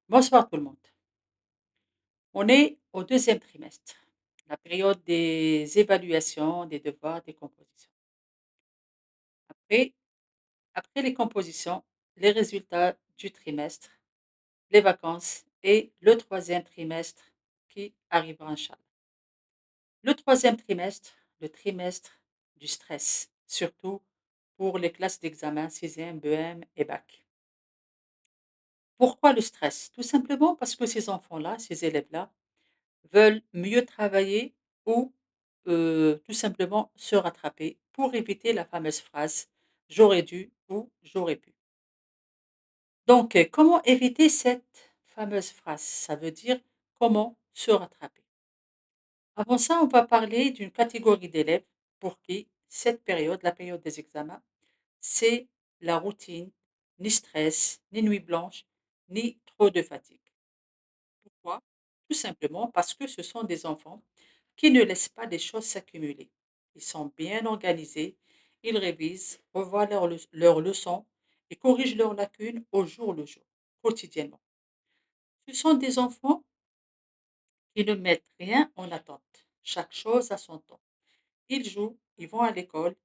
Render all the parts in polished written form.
Bonsoir tout le monde. On est au deuxième trimestre, la période des évaluations, des devoirs, des compositions. Après, après les compositions, les résultats du trimestre, les vacances et le troisième trimestre qui arrivera, Inch'Allah. Le troisième trimestre, le trimestre du stress, surtout pour les classes d'examen sixième, BEM et bac. Pourquoi le stress? Tout simplement parce que ces enfants-là, ces élèves-là, veulent mieux travailler ou, tout simplement se rattraper pour éviter la fameuse phrase: «J'aurais dû» ou «J'aurais pu». Donc, comment éviter cette fameuse phrase? Ça veut dire comment se rattraper. Avant ça, on va parler d'une catégorie d'élèves pour qui cette période, la période des examens, c'est la routine, ni stress, ni nuit blanche, ni trop de fatigue. Pourquoi? Tout simplement parce que ce sont des enfants qui ne laissent pas les choses s'accumuler. Ils sont bien organisés, ils révisent, revoient leurs leçons et corrigent leurs lacunes au jour le jour, quotidiennement. Ce sont des enfants qui ne mettent rien en attente, chaque chose à son temps. Ils jouent, ils vont à l'école,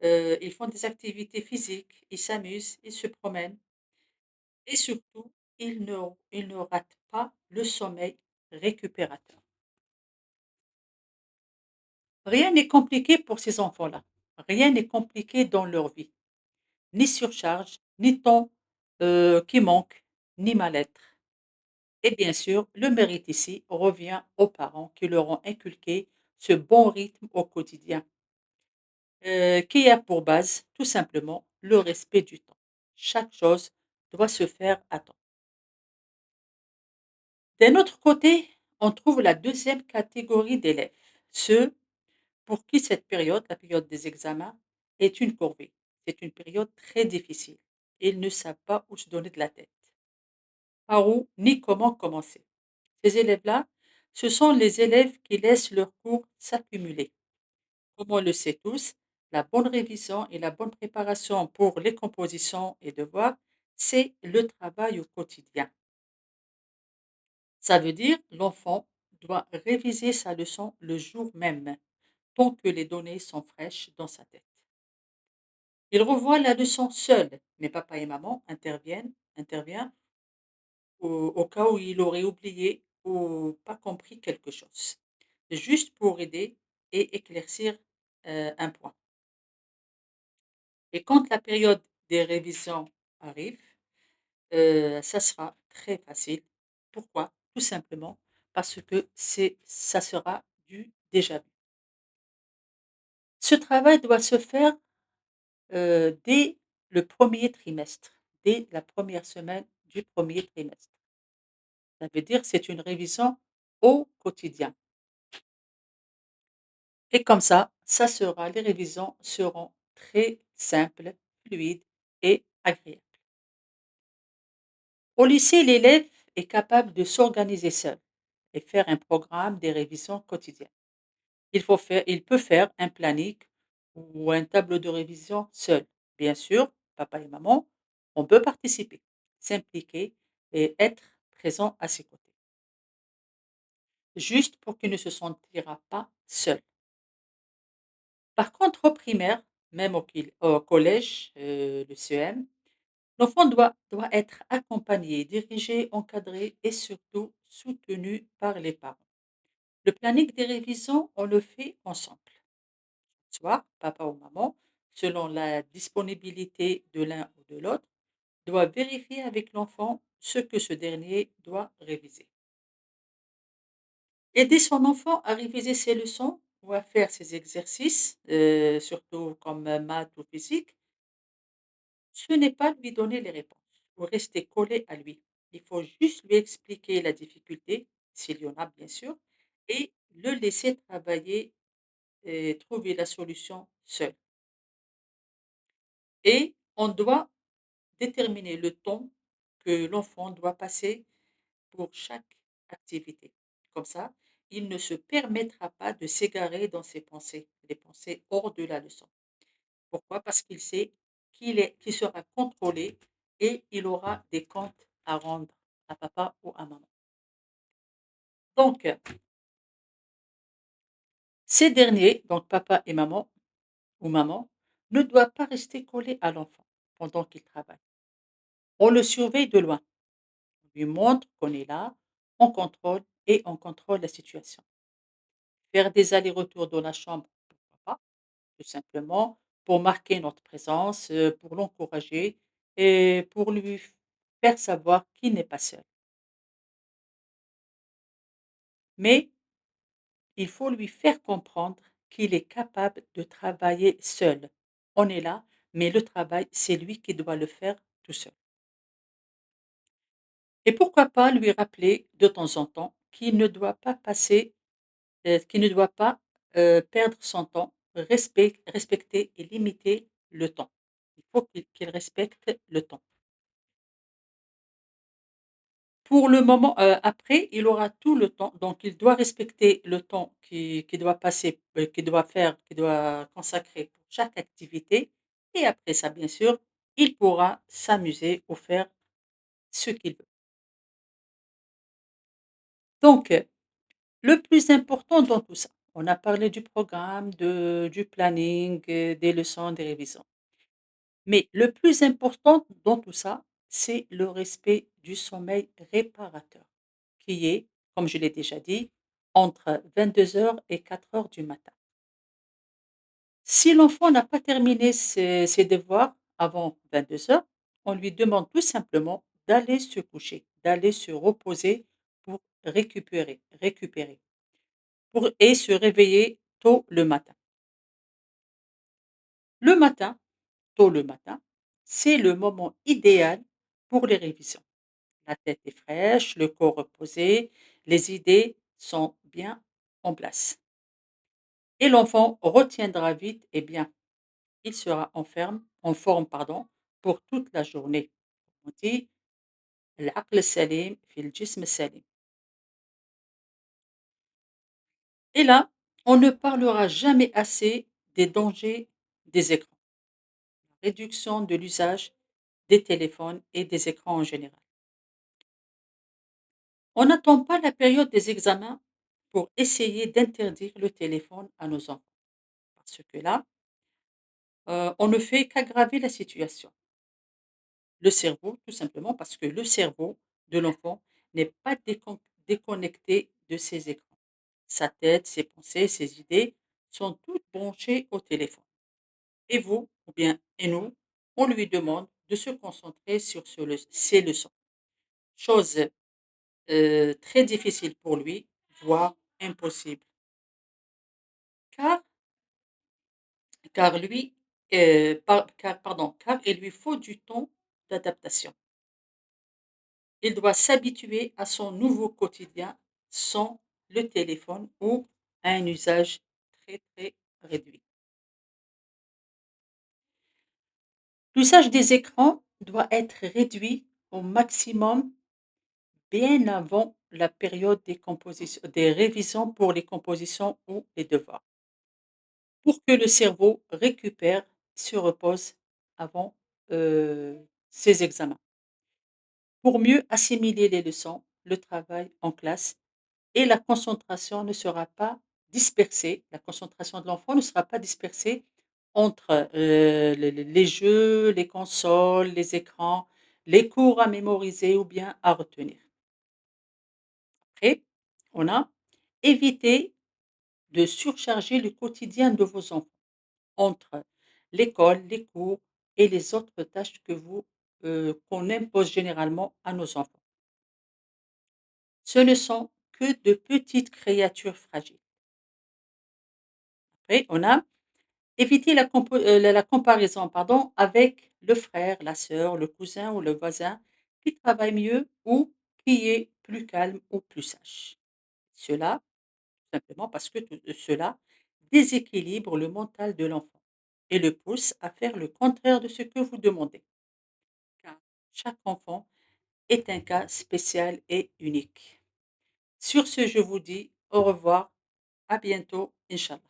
ils font des activités physiques, ils s'amusent, ils se promènent et surtout, ils ne ratent pas le sommeil récupérateur. Rien n'est compliqué pour ces enfants-là. Rien n'est compliqué dans leur vie. Ni surcharge, ni temps qui manque, ni mal-être. Et bien sûr, le mérite ici revient aux parents qui leur ont inculqué ce bon rythme au quotidien, qui a pour base tout simplement le respect du temps. Chaque chose doit se faire à temps. D'un autre côté, on trouve la deuxième catégorie d'élèves, ceux pour qui cette période, la période des examens, est une corvée. C'est une période très difficile. Ils ne savent pas où se donner de la tête, par où ni comment commencer. Ces élèves-là, ce sont les élèves qui laissent leurs cours s'accumuler. Comme on le sait tous, la bonne révision et la bonne préparation pour les compositions et devoirs, c'est le travail au quotidien. Ça veut dire l'enfant doit réviser sa leçon le jour même, tant que les données sont fraîches dans sa tête. Il revoit la leçon seul, mais papa et maman interviennent au cas où il aurait oublié ou pas compris quelque chose, juste pour aider et éclaircir un point. Et quand la période des révisions arrive, ça sera très facile. Pourquoi? Tout simplement parce que ça sera du déjà vu. Ce travail doit se faire dès le premier trimestre, dès la première semaine du premier trimestre. Ça veut dire c'est une révision au quotidien et comme ça sera les révisions seront très simples, fluides et agréables. Au lycée, l'élève est capable de s'organiser seul et faire un programme des révisions quotidiennes. Il peut faire un planning ou un tableau de révision seul. Bien sûr, papa et maman, on peut participer, s'impliquer et être présent à ses côtés, juste pour qu'il ne se sentira pas seul. Par contre, au primaire, même au collège, le CM, l'enfant doit être accompagné, dirigé, encadré et surtout soutenu par les parents. Le planning des révisions, on le fait ensemble. Soit papa ou maman, selon la disponibilité de l'un ou de l'autre, doit vérifier avec l'enfant ce que ce dernier doit réviser. Aider son enfant à réviser ses leçons ou à faire ses exercices, surtout comme maths ou physique, ce n'est pas lui donner les réponses ou rester collé à lui. Il faut juste lui expliquer la difficulté, s'il y en a bien sûr, et le laisser travailler et trouver la solution seul. Et on doit déterminer le temps que l'enfant doit passer pour chaque activité. Comme ça, il ne se permettra pas de s'égarer dans ses pensées, des pensées hors de la leçon. Pourquoi? Parce qu'il sait qu'il sera contrôlé et il aura des comptes à rendre. à papa ou à maman. Donc, ces derniers, donc papa et maman ou maman, ne doivent pas rester collés à l'enfant pendant qu'il travaille. On le surveille de loin, on lui montre qu'on est là, on contrôle la situation. Faire des allers-retours dans la chambre, pourquoi pas, tout simplement pour marquer notre présence, pour l'encourager et pour lui faire savoir qu'il n'est pas seul. Mais il faut lui faire comprendre qu'il est capable de travailler seul. On est là, mais le travail, c'est lui qui doit le faire tout seul. Et pourquoi pas lui rappeler de temps en temps qu'il ne doit pas qu'il ne doit pas, perdre son temps, respecter et limiter le temps. Il faut qu'il respecte le temps. Pour le moment, après, il aura tout le temps, donc il doit respecter le temps qu'il doit passer, qu'il doit consacrer pour chaque activité et après ça, bien sûr, il pourra s'amuser ou faire ce qu'il veut. Donc, le plus important dans tout ça, on a parlé du programme, du planning, des leçons, des révisions. Mais le plus important dans tout ça, c'est le respect du sommeil réparateur, qui est, comme je l'ai déjà dit, entre 22 heures et 4 heures du matin. Si l'enfant n'a pas terminé ses devoirs avant 22 heures, on lui demande tout simplement d'aller se coucher, d'aller se reposer pour récupérer et se réveiller tôt le matin. Le matin, tôt le matin, c'est le moment idéal pour les révisions. La tête est fraîche, le corps reposé, les idées sont bien en place. Et l'enfant retiendra vite et bien. Il sera en forme pardon, pour toute la journée. On dit العقل السليم في الجسم السليم. Et là, on ne parlera jamais assez des dangers des écrans, réduction de l'usage des téléphones et des écrans en général. On n'attend pas la période des examens pour essayer d'interdire le téléphone à nos enfants. Parce que là, on ne fait qu'aggraver la situation. Le cerveau, tout simplement parce que le cerveau de l'enfant n'est pas déconnecté de ses écrans. Sa tête, ses pensées, ses idées sont toutes branchées au téléphone. Et vous, ou bien et nous, on lui demande de se concentrer sur ses leçons. Chose très difficile pour lui, voire impossible. Car car il lui faut du temps d'adaptation. Il doit s'habituer à son nouveau quotidien sans le téléphone ou à un usage très, très réduit. L'usage des écrans doit être réduit au maximum bien avant la période des révisions pour les compositions ou les devoirs, pour que le cerveau récupère, se repose avant, ses examens. Pour mieux assimiler les leçons, le travail en classe et la concentration ne sera pas dispersée, la concentration de l'enfant ne sera pas dispersée entre, les jeux, les consoles, les écrans, les cours à mémoriser ou bien à retenir. Après, on a évité de surcharger le quotidien de vos enfants entre l'école, les cours et les autres tâches qu'on impose généralement à nos enfants. Ce ne sont que de petites créatures fragiles. Après, on a évité la comparaison pardon, avec le frère, la sœur, le cousin ou le voisin qui travaille mieux ou qui est plus calme ou plus sage. Cela, simplement parce que cela déséquilibre le mental de l'enfant et le pousse à faire le contraire de ce que vous demandez. Car chaque enfant est un cas spécial et unique. Sur ce, je vous dis au revoir, à bientôt, Inch'Allah.